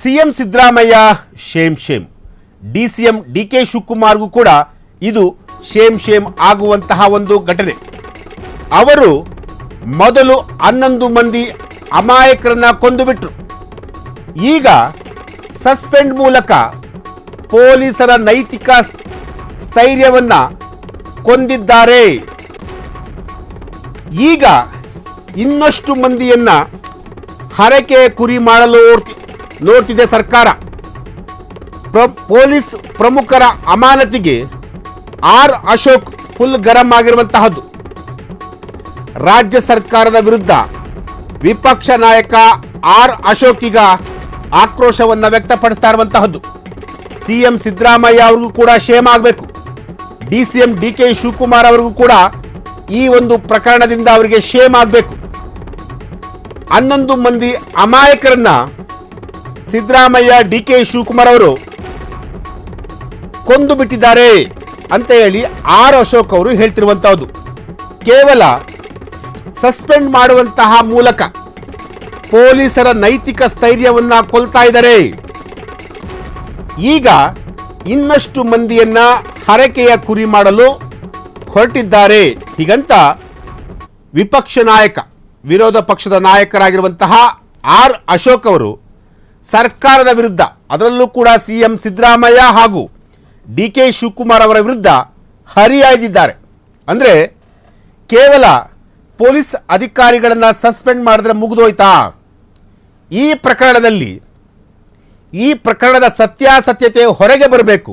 CM Siddaramaiah same DCM DK ಶಿವಕುಮಾರ್ಗೂ ಕೂಡ ಇದು ಶೇಮ್ ಆಗುವಂತಹ ಒಂದು ಘಟನೆ. ಅವರು ಮೊದಲು 11 ಮಂದಿ ಅಮಾಯಕರನ್ನ ಕೊಂದು ಬಿಟ್ರು. ಈಗ ಸಸ್ಪೆಂಡ್ ಮೂಲಕ ಪೊಲೀಸರ ನೈತಿಕ ಸ್ಥೈರ್ಯವನ್ನ ಕೊಂದಿದ್ದಾರೆ. ಈಗ ಇನ್ನಷ್ಟು ಮಂದಿಯನ್ನ ಹರಕೆ ಕುರಿ ಮಾಡಲು ನೋಡ್ತಿದೆ ಸರ್ಕಾರ. ಪೊಲೀಸ್ ಪ್ರಮುಖರ ಅಮಾನತಿಗೆ ಆರ್ ಅಶೋಕ್ ಫುಲ್ ಗರಂ ಆಗಿರುವಂತಹದ್ದು. ರಾಜ್ಯ ಸರ್ಕಾರದ ವಿರುದ್ಧ ವಿಪಕ್ಷ ನಾಯಕ ಆರ್ ಅಶೋಕ್ ಈಗ ಆಕ್ರೋಶವನ್ನ ವ್ಯಕ್ತಪಡಿಸ್ತಾ ಇರುವಂತಹದ್ದು. ಸಿಎಂ ಸಿದ್ದರಾಮಯ್ಯ ಅವ್ರಿಗೂ ಕೂಡ ಶೇಮ್ ಆಗಬೇಕು. ಡಿಸಿಎಂ ಡಿಕೆ ಶಿವಕುಮಾರ್ ಅವರಿಗೂ ಕೂಡ ಈ ಒಂದು ಪ್ರಕರಣದಿಂದ ಅವರಿಗೆ ಶೇಮ್ ಆಗಬೇಕು. 11 ಮಂದಿ ಅಮಾಯಕರನ್ನ ಸಿದ್ದರಾಮಯ್ಯ ಡಿಕೆ ಶಿವಕುಮಾರ್ ಅವರು ಕೊಂದು ಬಿಟ್ಟಿದ್ದಾರೆ ಅಂತ ಹೇಳಿ ಆರ್ ಅಶೋಕ್ ಅವರು ಹೇಳ್ತಿರುವಂತಹದ್ದು. ಕೇವಲ ಸಸ್ಪೆಂಡ್ ಮಾಡುವಂತಹ ಮೂಲಕ ಪೊಲೀಸರ ನೈತಿಕ ಸ್ಥೈರ್ಯವನ್ನ ಕೊಲ್ತಾ ಇದ್ದಾರೆ. ಈಗ ಇನ್ನಷ್ಟು ಮಂದಿಯನ್ನ ಹರಕೆಯ ಕುರಿ ಮಾಡಲು ಹೊರಟಿದ್ದಾರೆ. ಹೀಗಂತ ವಿಪಕ್ಷ ನಾಯಕ, ವಿರೋಧ ಪಕ್ಷದ ನಾಯಕರಾಗಿರುವಂತಹ ಆರ್ ಅಶೋಕ್ ಅವರು ಸರ್ಕಾರದ ವಿರುದ್ಧ, ಅದರಲ್ಲೂ ಕೂಡ ಸಿಎಂ ಸಿದ್ದರಾಮಯ್ಯ ಹಾಗೂ ಡಿಕೆ ಶಿವಕುಮಾರ್ ಅವರ ವಿರುದ್ಧ ಹರಿಹಾಯ್ದಿದ್ದಾರೆ. ಅಂದರೆ ಕೇವಲ ಪೊಲೀಸ್ ಅಧಿಕಾರಿಗಳನ್ನು ಸಸ್ಪೆಂಡ್ ಮಾಡಿದ್ರೆ ಮುಗಿದೋಯ್ತಾ? ಈ ಪ್ರಕರಣದ ಸತ್ಯಾಸತ್ಯತೆ ಹೊರಗೆ ಬರಬೇಕು.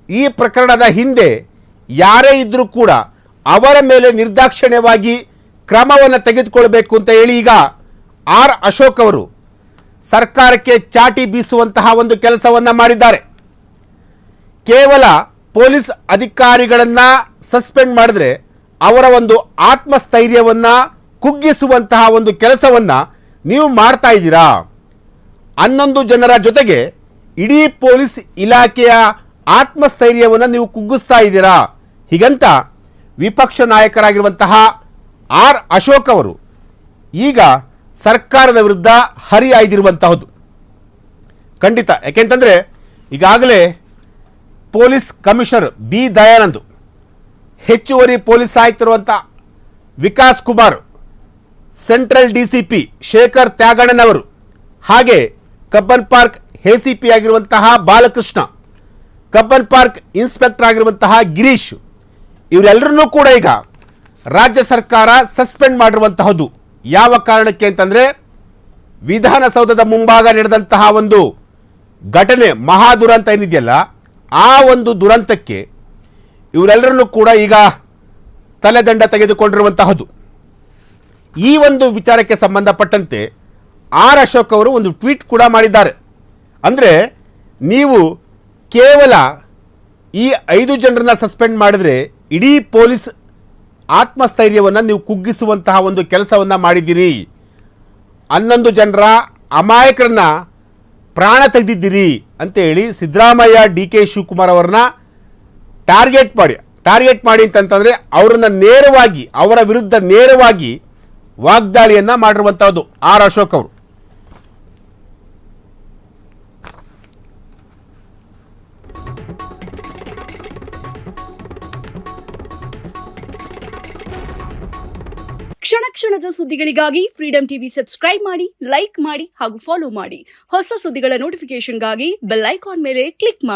ಈ ಪ್ರಕರಣದ ಹಿಂದೆ ಯಾರೇ ಇದ್ರೂ ಕೂಡ ಅವರ ಮೇಲೆ ನಿರ್ದಾಕ್ಷಿಣ್ಯವಾಗಿ ಕ್ರಮವನ್ನು ತೆಗೆದುಕೊಳ್ಬೇಕು ಅಂತ ಹೇಳಿ ಈಗ ಆರ್ ಅಶೋಕ್ ಅವರು ಸರ್ಕಾರಕ್ಕೆ ಚಾಟಿ ಬೀಸುವಂತಹ ಒಂದು ಕೆಲಸವನ್ನ ಮಾಡಿದ್ದಾರೆ. ಕೇವಲ ಪೊಲೀಸ್ ಅಧಿಕಾರಿಗಳನ್ನ ಸಸ್ಪೆಂಡ್ ಮಾಡಿದ್ರೆ ಅವರ ಒಂದು ಆತ್ಮಸ್ಥೈರ್ಯವನ್ನ ಕುಗ್ಗಿಸುವಂತಹ ಒಂದು ಕೆಲಸವನ್ನ ನೀವು ಮಾಡ್ತಾ ಇದ್ದೀರಾ. 11 ಜನರ ಜೊತೆಗೆ ಇಡೀ ಪೊಲೀಸ್ ಇಲಾಖೆಯ ಆತ್ಮಸ್ಥೈರ್ಯವನ್ನು ನೀವು ಕುಗ್ಗಿಸ್ತಾ ಇದ್ದೀರಾ. ಹೀಗಂತ ವಿಪಕ್ಷ ನಾಯಕರಾಗಿರುವಂತಹ ಆರ್ ಅಶೋಕ್ ಅವರು ಈಗ ಸರ್ಕಾರದ ವಿರುದ್ಧ ಹರಿಹಾಯ್ದಿರುವಂತಹದ್ದು ಖಂಡಿತ. ಯಾಕೆಂತಂದ್ರೆ ಈಗಾಗಲೇ ಪೊಲೀಸ್ ಕಮಿಷನರ್ ಬಿ ದಯಾನಂದ್, ಹೆಚ್ಚುವರಿ ಪೊಲೀಸ್ ಆಯುಕ್ತರುವಂಥ ವಿಕಾಸ್ ಕುಮಾರ್, ಸೆಂಟ್ರಲ್ ಡಿಸಿಪಿ ಶೇಖರ್ ತ್ಯಾಗಣ್ಣನವರು, ಹಾಗೆ ಕಬ್ಬನ್ ಪಾರ್ಕ್ ಎಸಿಪಿ ಆಗಿರುವಂತಹ ಬಾಲಕೃಷ್ಣ, ಕಬ್ಬನ್ ಪಾರ್ಕ್ ಇನ್ಸ್ಪೆಕ್ಟರ್ ಆಗಿರುವಂತಹ ಗಿರೀಶ್, ಇವರೆಲ್ಲರನ್ನೂ ಕೂಡ ಈಗ ರಾಜ್ಯ ಸರ್ಕಾರ ಸಸ್ಪೆಂಡ್ ಮಾಡಿರುವಂತಹದ್ದು. ಯಾವ ಕಾರಣಕ್ಕೆ ಅಂತಂದ್ರೆ ವಿಧಾನಸೌಧದ ಮುಂಭಾಗ ನಡೆದಂತಹ ಒಂದು ಘಟನೆ, ಮಹಾ ದುರಂತ ಏನಿದೆಯಲ್ಲ, ಆ ಒಂದು ದುರಂತಕ್ಕೆ ಇವರೆಲ್ಲರನ್ನೂ ಕೂಡ ಈಗ ತಲೆದಂಡ ತೆಗೆದುಕೊಂಡಿರುವಂತಹದ್ದು. ಈ ಒಂದು ವಿಚಾರಕ್ಕೆ ಸಂಬಂಧಪಟ್ಟಂತೆ ಆರ್ ಅಶೋಕ್ ಅವರು ಒಂದು ಟ್ವೀಟ್ ಕೂಡ ಮಾಡಿದ್ದಾರೆ. ಅಂದರೆ ನೀವು ಕೇವಲ ಈ 5 ಜನರನ್ನ ಸಸ್ಪೆಂಡ್ ಮಾಡಿದ್ರೆ ಇಡೀ ಪೊಲೀಸ್ ಆತ್ಮಸ್ಥೈರ್ಯವನ್ನು ನೀವು ಕುಗ್ಗಿಸುವಂತಹ ಒಂದು ಕೆಲಸವನ್ನು ಮಾಡಿದ್ದೀರಿ. 11 ಜನರ ಅಮಾಯಕರನ್ನ ಪ್ರಾಣ ತೆಗೆದಿದ್ದೀರಿ ಅಂತೇಳಿ ಸಿದ್ದರಾಮಯ್ಯ ಡಿಕೆ ಶಿವಕುಮಾರ್ ಅವರನ್ನ ಟಾರ್ಗೆಟ್ ಮಾಡಿ ಅಂತಂತಂದರೆ ಅವರನ್ನ ನೇರವಾಗಿ, ಅವರ ವಿರುದ್ಧ ನೇರವಾಗಿ ವಾಗ್ದಾಳಿಯನ್ನ ಮಾಡಿರುವಂತಹದ್ದು ಆರ್ ಅಶೋಕ್ ಅವರು. ಕ್ಷಣ ಕ್ಷಣದ ಸುದ್ದಿಗಳಿಗಾಗಿ ಫ್ರೀಡಂ ಟಿವಿ ಸಬ್ಸ್ಕ್ರೈಬ್ ಮಾಡಿ, ಲೈಕ್ ಮಾಡಿ ಹಾಗೂ ಫಾಲೋ ಮಾಡಿ. ಹೊಸ ಸುದ್ದಿಗಳ ನೋಟಿಫಿಕೇಶನ್ಗಾಗಿ ಬೆಲ್ ಐಕಾನ್ ಮೇಲೆ ಕ್ಲಿಕ್ ಮಾಡಿ.